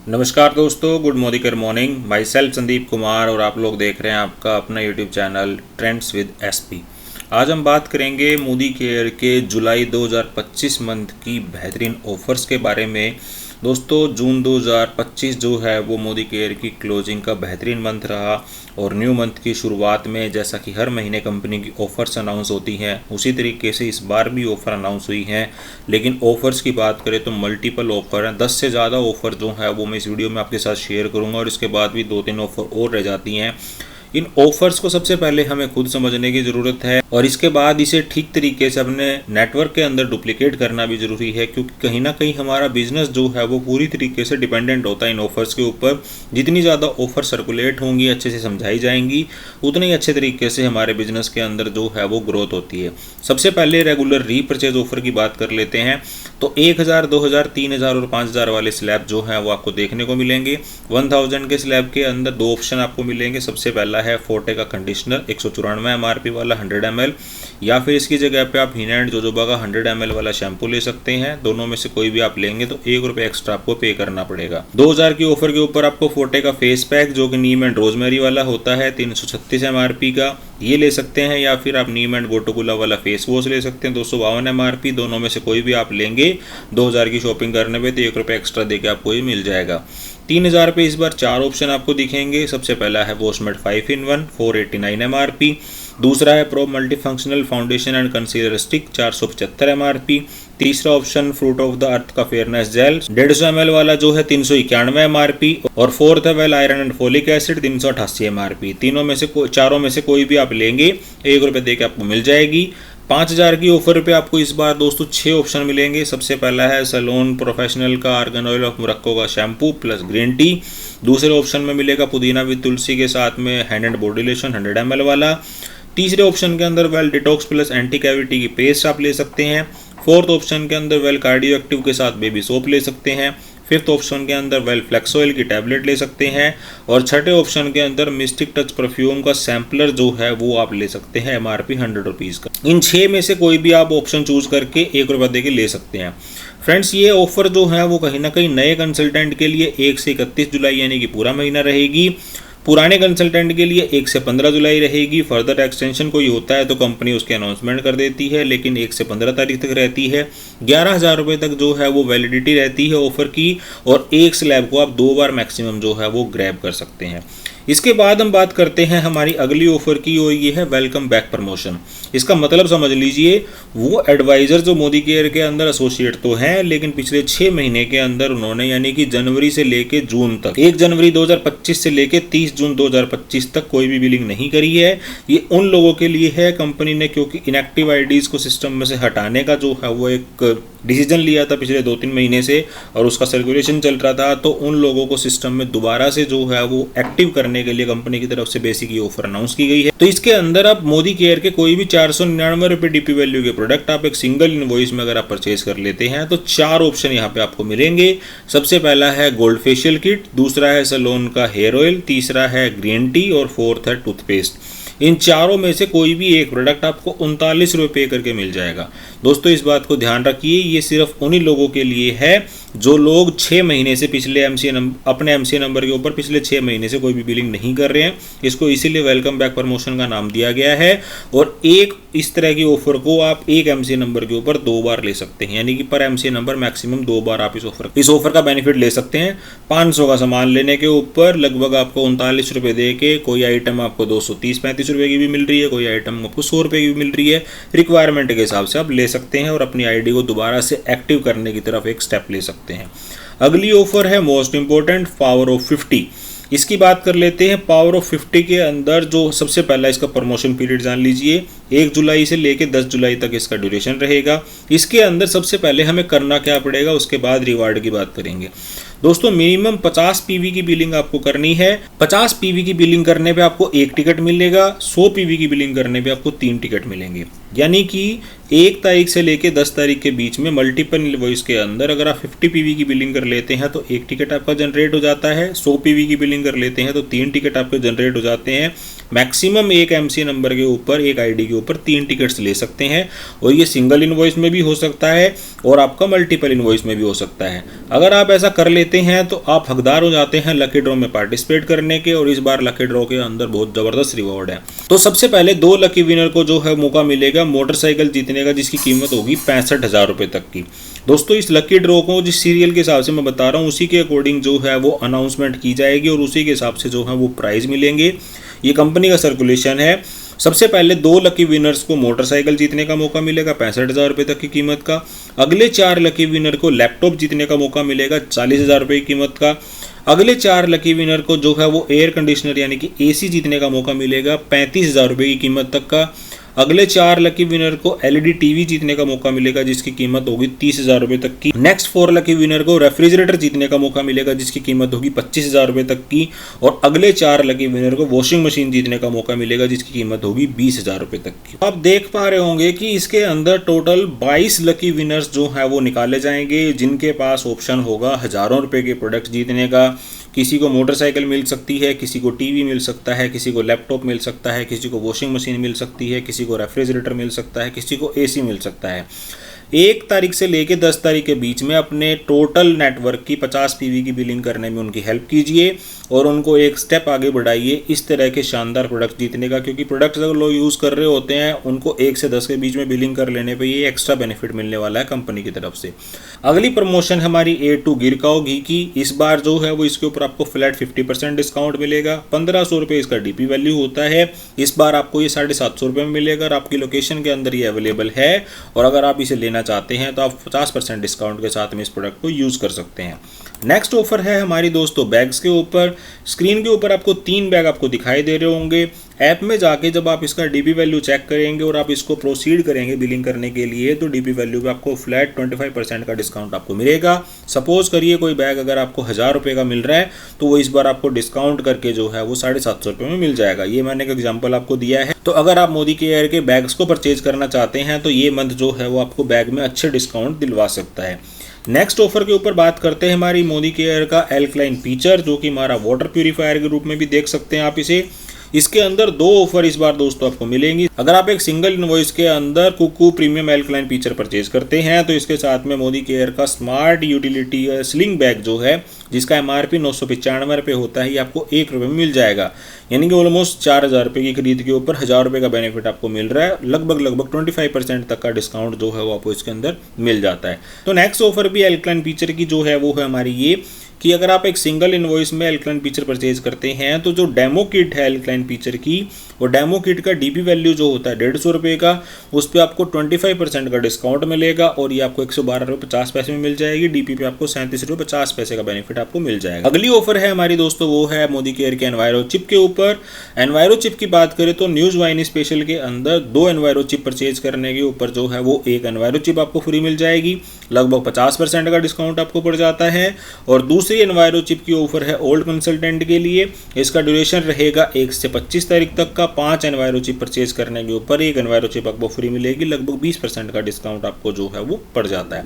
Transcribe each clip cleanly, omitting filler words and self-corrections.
नमस्कार दोस्तों, good morning. My self Sandeep Kumar और आप लोग देख रहे हैं आपका अपना YouTube channel trends with SP. आज हम बात करेंगे मोदी केयर के जुलाई 2025 मंथ की बेहतरीन ऑफर्स के बारे में। दोस्तों, जून 2025 जो है वो मोदी केयर की क्लोजिंग का बेहतरीन मंथ रहा और न्यू मंथ की शुरुआत में जैसा कि हर महीने कंपनी की ऑफ़र्स अनाउंस होती हैं उसी तरीके से इस बार भी ऑफ़र अनाउंस हुई हैं। लेकिन ऑफ़र्स की बात करें तो मल्टीपल ऑफ़र हैं, 10 से ज़्यादा ऑफ़र जो है वो मैं इस वीडियो में आपके साथ शेयर करूँगा और इसके बाद भी 2-3 ऑफ़र और रह जाती हैं। इन ऑफर्स को सबसे पहले हमें खुद समझने की ज़रूरत है और इसके बाद इसे ठीक तरीके से अपने नेटवर्क के अंदर डुप्लीकेट करना भी ज़रूरी है, क्योंकि कहीं ना कहीं हमारा बिजनेस जो है वो पूरी तरीके से डिपेंडेंट होता है इन ऑफर्स के ऊपर। जितनी ज़्यादा ऑफर सर्कुलेट होंगी, अच्छे से समझाई जाएंगी, उतने ही अच्छे तरीके से हमारे बिजनेस के अंदर जो है वो ग्रोथ होती है। सबसे पहले रेगुलर रीपर्चेज ऑफर की बात कर लेते हैं तो 1000, 2000, 3000 और 5000 वाले स्लैब जो हैं वो आपको देखने को मिलेंगे। 1000 के स्लैब के अंदर दो ऑप्शन आपको मिलेंगे। सबसे पहला है फोर्टे का कंडीशनर 194 एमआरपी वाला 100 ml, या फिर इसकी जगह पे आप हिना एंड जोजोबा का 100 ml वाला शैम्पू ले सकते हैं। दोनों में से कोई भी आप लेंगे तो ₹1 एक्स्ट्रा आपको पे करना पड़ेगा। 2000 की ऑफर के ऊपर आपको फोर्टे का फेस पैक जो कि नीम एंड रोजमेरी वाला होता है 336 एमआरपी का, ये ले सकते हैं। या फिर आप नीम एंड गोटोगुला वाला फेस वॉश ले सकते हैं 252 एमआरपी। दोनों में से कोई भी आप लेंगे 2000 की शॉपिंग करने पे तो ₹1 एक्स्ट्रा देके आपको ये मिल जाएगा। 3000 पे इस बार 4 ऑप्शन आपको दिखेंगे। सबसे पहला है वॉशमेट 5 in 1 489 एमआरपी। दूसरा है pro multi functional foundation and concealer stick 475 MRP. तीसरा option fruit of the earth का फेयरनेस जेल 150 ml वाला जो है 391 एमआरपी। और फोर्थ है well iron and folic acid 388 MRP. चारों में से कोई भी आप लेंगे ₹1 देके आपको मिल जाएगी। 5000 की ऑफर पे आपको इस बार दोस्तों 6 ऑप्शन मिलेंगे। सबसे पहला है सैलून प्रोफेशनल का आर्गन ऑयल ऑफ मोरक्को का शैम्पू प्लस ग्रीन टी। दूसरे ऑप्शन में मिलेगा पुदीना विद तुलसी के साथ में hand and body lotion 100 ml वाला। तीसरे ऑप्शन के अंदर well detox plus anti cavity की पेस्ट आप ले सकते हैं। फोर्थ ऑप्शन के अंदर वेल कार्डियो एक्टिव के साथ बेबी सोप ले सकते हैं। फिफ्थ ऑप्शन के अंदर वेल फ्लेक्स ऑयल की टैबलेट ले सकते हैं। और छठे ऑप्शन के अंदर मिस्टिक टच परफ्यूम का सैम्पलर जो है वो आप ले सकते हैं एमआरपी ₹100 का। इन 6 में से कोई भी आप ऑप्शन चूज करके ₹1 दे के ले सकते हैं। फ्रेंड्स, ये ऑफर जो है वो कहीं ना कहीं नए कंसल्टेंट के लिए 1 से 31 जुलाई यानी कि पूरा महीना रहेगी। पुराने कंसल्टेंट के लिए 1 से 15 जुलाई रहेगी। फर्दर एक्सटेंशन कोई होता है तो कंपनी उसके अनाउंसमेंट कर देती है, लेकिन 1 से 15 तारीख तक रहती है। ₹11,000 तक जो है वो वैलिडिटी रहती है ऑफर की, और एक स्लैब को आप 2 बार मैक्सिमम जो है वो ग्रैब कर सकते हैं। इसके बाद हम बात करते हैं हमारी अगली ऑफर की, और ये है वेलकम बैक प्रमोशन। इसका मतलब समझ लीजिए, वो एडवाइज़र जो मोदी केयर के अंदर एसोसिएट तो हैं, लेकिन पिछले 6 महीने के अंदर उन्होंने यानी कि जनवरी से लेके जून तक 1 जनवरी 2025 से लेके 30 जून 2025 तक कोई भी बिलिंग नहीं करी है। ये उन लोगों के लिए है कंपनी ने, क्योंकि इनएक्टिव आईडीज़ को सिस्टम में से हटाने का जो है वो एक डिसीजन लिया था पिछले 2-3 महीने से, और उसका सर्कुलेशन चल रहा था। तो उन लोगों को सिस्टम में दोबारा से जो है वो एक्टिव करने के लिए कंपनी की तरफ से बेसिक ये ऑफर अनाउंस की गई है। तो इसके अंदर आप मोदी केयर के कोई भी ₹499 डीपी वैल्यू के प्रोडक्ट आप एक सिंगल इनवॉइस में अगर आप परचेज कर लेते हैं तो 4 ऑप्शन यहाँ पे आपको मिलेंगे। सबसे पहला है गोल्ड फेशियल किट, दूसरा है सैलून का हेयर ऑयल, तीसरा है ग्रीन टी और फोर्थ है टूथपेस्ट। इन चारों में से कोई भी एक प्रोडक्ट आपको ₹39 पे करके मिल जाएगा। दोस्तों, इस बात को ध्यान रखिए, ये सिर्फ उन्हीं लोगों के लिए है जो लोग 6 महीने से पिछले अपने एमसीए नंबर के ऊपर पिछले 6 महीने से कोई भी बिलिंग नहीं कर रहे हैं। इसको इसीलिए वेलकम बैक प्रमोशन का नाम दिया गया है। और एक इस तरह की ऑफर को आप एक एमसीए नंबर के ऊपर 2 बार ले सकते हैं, यानी कि पर एमसीए नंबर मैक्सिमम 2 बार आप इस ऑफर का बेनिफिट ले सकते हैं। 500 का सामान लेने के ऊपर लगभग आपको ₹39 दे के कोई आइटम आपको ₹230-35 की भी मिल रही है, कोई आइटम आपको ₹100 की भी मिल रही है। रिक्वायरमेंट के हिसाब से आप ले सकते हैं और अपनी आईडी को दोबारा से एक्टिव करने की तरफ एक स्टेप ले सकते हैं। अगली ऑफर है मोस्ट इंपॉर्टेंट पावर ऑफ 50। इसकी बात कर लेते हैं। पावर ऑफ 50 के अंदर जो सबसे पहला इसका प्रमोशन पीरियड जान लीजिए, 1 जुलाई से लेके 10 जुलाई तक इसका ड्यूरेशन रहेगा। इसके अंदर सबसे पहले हमें करना क्या पड़ेगा, उसके बाद रिवार्ड की बात करेंगे। दोस्तों, मिनिमम 50 पीवी की बिलिंग आपको करनी है। 50 पीवी की बिलिंग करने पे आपको 1 टिकट मिलेगा, 100 पीवी की बिलिंग करने पे आपको 3 टिकट मिलेंगे। यानी कि 1 तारीख से लेके 10 तारीख के बीच में मल्टीपल इनवॉइस के अंदर अगर आप 50 पीवी की बिलिंग कर लेते हैं तो 1 टिकट आपका जनरेट हो जाता है। 100 पीवी की बिलिंग कर लेते हैं तो 3 टिकट आपके जनरेट हो जाते हैं। मैक्सिमम एक एमसी नंबर के ऊपर, एक आईडी के ऊपर 3 टिकट्स ले सकते हैं और ये सिंगल इनवॉइस में भी हो सकता है और आपका मल्टीपल इनवॉइस में भी हो सकता है। अगर आप ऐसा कर लेते हैं तो आप हकदार हो जाते हैं लकी ड्रॉ में पार्टिसिपेट करने के, और इस बार लकी ड्रॉ के अंदर बहुत ज़बरदस्त रिवॉर्ड है। तो सबसे पहले 2 लकी विनर को जो है मौका मिलेगा मोटरसाइकिल जीतने का, जिसकी कीमत होगी 65,000 रुपये तक की। दोस्तों इस लकी ड्रॉ को जिस सीरियल के हिसाब से मैं बता रहा हूँ उसी के अकॉर्डिंग जो है वो अनाउंसमेंट की जाएगी और उसी के हिसाब से जो है वो प्राइज़ मिलेंगे। ये कंपनी का सर्कुलेशन है। सबसे पहले 2 लकी विनर्स को मोटरसाइकिल जीतने का मौका मिलेगा 65,000 रुपये तक की कीमत का। अगले 4 लकी विनर को लैपटॉप जीतने का मौका मिलेगा 40,000 रुपये की कीमत का। अगले 4 लकी विनर को जो है वो एयर कंडीशनर यानी कि एसी जीतने का मौका मिलेगा 35,000 रुपये की कीमत तक का। अगले 4 लकी विनर को एलईडी टीवी जीतने का मौका मिलेगा जिसकी कीमत होगी 30,000 रुपये तक की। नेक्स्ट 4 लकी विनर को रेफ्रिजरेटर जीतने का मौका मिलेगा जिसकी कीमत होगी 25,000 रुपये तक की। और अगले 4 लकी विनर को वॉशिंग मशीन जीतने का मौका मिलेगा जिसकी कीमत होगी 20,000 रुपये तक की। आप देख पा रहे होंगे कि इसके अंदर टोटल 22 लकी विनर्स जो है वो निकाले जाएंगे, जिनके पास ऑप्शन होगा हज़ारों रुपये के प्रोडक्ट जीतने का। किसी को मोटरसाइकिल मिल सकती है, किसी को टीवी मिल सकता है, किसी को लैपटॉप मिल सकता है, किसी को वॉशिंग मशीन मिल सकती है, किसी को रेफ्रिजरेटर मिल सकता है, किसी को एसी मिल सकता है। 1 तारीख से लेकर 10 तारीख के बीच में अपने टोटल नेटवर्क की 50 पीवी की बिलिंग करने में उनकी हेल्प कीजिए और उनको एक स्टेप आगे बढ़ाइए इस तरह के शानदार प्रोडक्ट जीतने का, क्योंकि प्रोडक्ट्स अगर लोग यूज़ कर रहे होते हैं उनको 1 से 10 के बीच में बिलिंग कर लेने पे ये एक्स्ट्रा बेनिफिट मिलने वाला है कंपनी की तरफ से। अगली प्रमोशन हमारी A2 गिरकाओ घी की। इस बार जो है वो इसके ऊपर आपको फ्लैट 50% डिस्काउंट मिलेगा। 1,500 रुपये इसका डीपी वैल्यू होता है। इस बार आपको ये 750 रुपये में मिलेगा और आपकी लोकेशन के अंदर ये अवेलेबल है। और अगर आप इसे लेना चाहते हैं तो आप 50% डिस्काउंट के साथ में इस प्रोडक्ट को यूज़ कर सकते हैं। नेक्स्ट ऑफर है हमारी दोस्तों बैग्स के ऊपर। स्क्रीन के ऊपर आपको 3 बैग आपको दिखाई दे रहे होंगे। ऐप में जाके जब आप इसका डीपी वैल्यू चेक करेंगे और आप इसको प्रोसीड करेंगे बिलिंग करने के लिए तो डीपी वैल्यू पे आपको फ्लैट 25% का डिस्काउंट आपको मिलेगा। सपोज करिए कोई बैग अगर आपको 1,000 रुपये का मिल रहा है तो वो इस बार आपको डिस्काउंट करके जो है वो 750 रुपये में मिल जाएगा। ये मैंने एक एग्जाम्पल आपको दिया है। तो अगर आप मोदी केयर के बैग्स को परचेज करना चाहते हैं तो ये मंथ जो है वो आपको बैग में अच्छे डिस्काउंट दिलवा सकता है। नेक्स्ट ऑफर के ऊपर बात करते हैं हमारी मोदी केयर का एल्कलाइन फीचर, जो कि हमारा वाटर प्यूरीफायर के रूप में भी देख सकते हैं आप इसे। इसके अंदर 2 ऑफर इस बार दोस्तों आपको मिलेंगी। अगर आप एक सिंगल इनवॉइस के अंदर कुकू प्रीमियम एल्कलाइन फीचर परचेज करते हैं तो इसके साथ में मोदी केयर का स्मार्ट यूटिलिटी स्लिंग बैग जो है जिसका MRP 995 रुपये होता है ये आपको 1 रुपये में मिल जाएगा। यानी कि ऑलमोस्ट 4,000 रुपये की खरीद के ऊपर 1,000 रुपये का बेनिफिट आपको मिल रहा है। लगभग 25% तक का डिस्काउंट जो है वो आपको इसके अंदर मिल जाता है। तो नेक्स्ट ऑफर भी एल्कलाइन फीचर की जो है वो है हमारी ये कि अगर आप एक सिंगल इनवॉइस में एल्कलाइन फीचर परचेज करते हैं तो जो डेमो किट है एल्कलाइन फीचर की वो डेमो किट का डीपी वैल्यू जो होता है 150 रुपये का, उस पर आपको 25% का डिस्काउंट मिलेगा और ये आपको 112 रुपये 50 पैसे में मिल जाएगी। डीपी पे आपको 37 रुपये 50 पैसे का बेनिफिट आपको मिल जाएगा। अगली ऑफर है हमारी दोस्तों वो है मोदी केयर के एनवायरो चिप के ऊपर। एनवायरो चिप की बात करें तो न्यूज़ वाहिनी स्पेशल के अंदर 2 एनवायरो चिप परचेज करने के ऊपर जो है वो एक एनवायरो चिप आपको फ्री मिल जाएगी। लगभग 50% का डिस्काउंट आपको पड़ जाता है। और दूसरी एनवायरो चिप की ऑफर है ओल्ड कंसल्टेंट के लिए। इसका ड्यूरेशन रहेगा 1 से 25 तारीख तक का। 5 एनवायरो चिप परचेज करने के ऊपर एक एनवायरो चिप आपको फ्री मिलेगी। लगभग 20% का डिस्काउंट आपको जो है वो पड़ जाता है।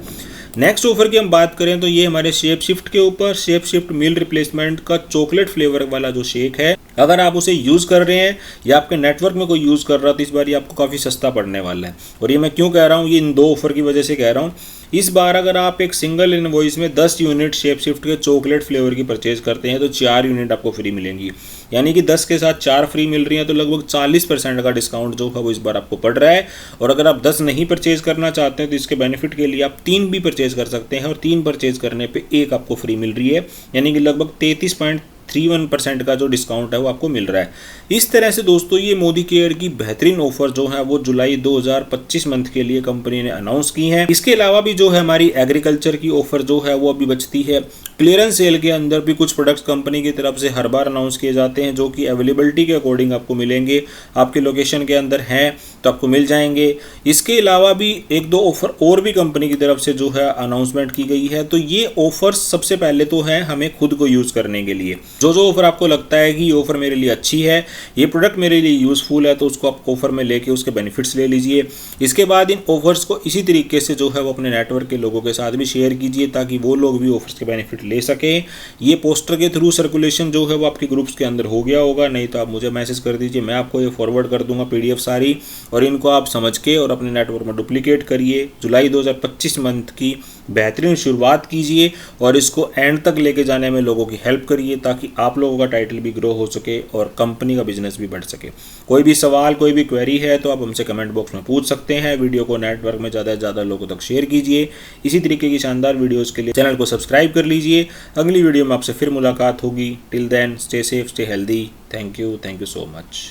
नेक्स्ट ऑफर की हम बात करें तो ये हमारे शेप शिफ्ट के ऊपर। शेप शिफ्ट मील रिप्लेसमेंट का चॉकलेट फ्लेवर वाला जो शेक है, अगर आप उसे यूज़ कर रहे हैं या आपके नेटवर्क में कोई यूज़ कर रहा है तो इस बार ये आपको काफ़ी सस्ता पड़ने वाला है। और ये मैं क्यों कह रहा हूँ, ये इन 2 ऑफर की वजह से कह रहा हूँ। इस बार अगर आप एक सिंगल इनवॉइस में 10 यूनिट शेप शिफ्ट के चॉकलेट फ्लेवर की परचेज करते हैं तो 4 यूनिट आपको फ्री मिलेंगी। यानी कि 10 के साथ 4 फ्री मिल रही हैं तो लगभग 40% का डिस्काउंट जो है वो इस बार आपको पड़ रहा है। और अगर आप 10 नहीं परचेज करना चाहते हैं तो इसके बेनिफिट के लिए आप 3 भी परचेज कर सकते हैं और 3 परचेज करने पे 1 आपको फ्री मिल रही है। यानी कि लगभग 33.31% का जो डिस्काउंट है वो आपको मिल रहा है। इस तरह से दोस्तों ये मोदी केयर की बेहतरीन ऑफर जो है वो जुलाई 2025 मंथ के लिए कंपनी ने अनाउंस की है। इसके अलावा भी जो है हमारी एग्रीकल्चर की ऑफर जो है वो अभी बचती है। क्लियरेंस सेल के अंदर भी कुछ प्रोडक्ट्स कंपनी की तरफ से हर बार अनाउंस किए जाते हैं जो कि अवेलेबिलिटी के अकॉर्डिंग आपको मिलेंगे। आपके लोकेशन के अंदर हैं तो आपको मिल जाएंगे। इसके अलावा भी 1-2 ऑफर और भी कंपनी की तरफ से जो है अनाउंसमेंट की गई है। तो ये ऑफर्स सबसे पहले तो है हमें खुद को यूज़ करने के लिए। जो जो ऑफ़र आपको लगता है कि ये ऑफ़र मेरे लिए अच्छी है, ये प्रोडक्ट मेरे लिए यूज़फुल है, तो उसको आप ऑफ़र में लेके उसके बेनिफिट्स ले लीजिए। इसके बाद इन ऑफ़र्स को इसी तरीके से जो है वो अपने नेटवर्क के लोगों के साथ भी शेयर कीजिए ताकि वो लोग भी ऑफ़र्स के बेनिफिट ले सकें। ये पोस्टर के थ्रू सर्कुलेशन जो है वो आपके ग्रुप्स के अंदर हो गया होगा, नहीं तो आप मुझे मैसेज कर दीजिए, मैं आपको ये फॉरवर्ड कर दूंगा PDF सारी, और इनको आप समझ के और अपने नेटवर्क में डुप्लीकेट करिए। जुलाई 2025 मंथ की बेहतरीन शुरुआत कीजिए और इसको एंड तक लेके जाने में लोगों की हेल्प करिए ताकि आप लोगों का टाइटल भी ग्रो हो सके और कंपनी का बिजनेस भी बढ़ सके। कोई भी सवाल, कोई भी क्वेरी है तो आप हमसे कमेंट बॉक्स में पूछ सकते हैं। वीडियो को नेटवर्क में ज़्यादा से ज़्यादा लोगों तक शेयर कीजिए। इसी तरीके की शानदार वीडियोज़ के लिए चैनल को सब्सक्राइब कर लीजिए। अगली वीडियो में आपसे फिर मुलाकात होगी। Till then stay safe, stay healthy. Thank you so much.